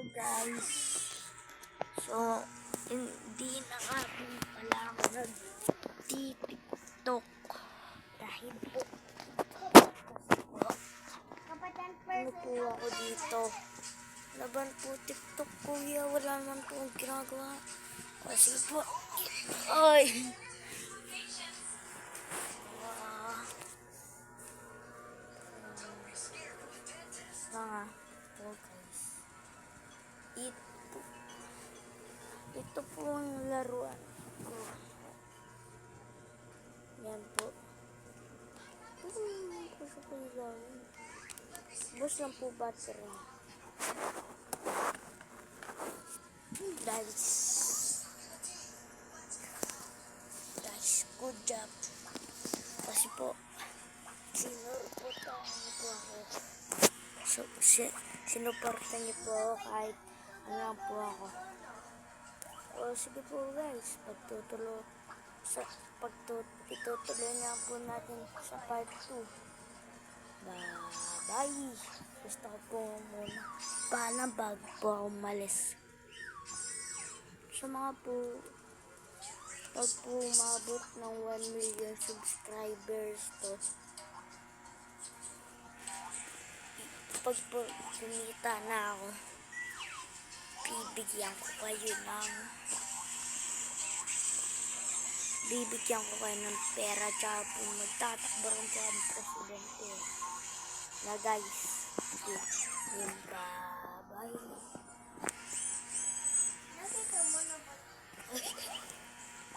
guys. So, hindi na nga po pala ako nag-TikTok. Dahil po, ano po ako dito? Laban po TikTok kuya, wala naman po akong ginagawa. Kasi po, ay! Mga po guys. Ito po ang laruan ko. Yan po. Gusto ko yung gawin. Bus lang po battery. Guys, good job. Kasi po, sinuportahan niyo po ako. So, sinuportahan niyo po ako kahit ano lang po ako. O sige po guys, itutuloy na po natin sa part 2. Bye! Gusto ko po muna paalam bago po ako umalis. Sa mga po, pag po umabot ng 1 million subscribers to, pag po kumita na ako, bibigyan ko kayo ng pera, tsaka po magtatakbo rin po ang presidente na guys. Yun, bye.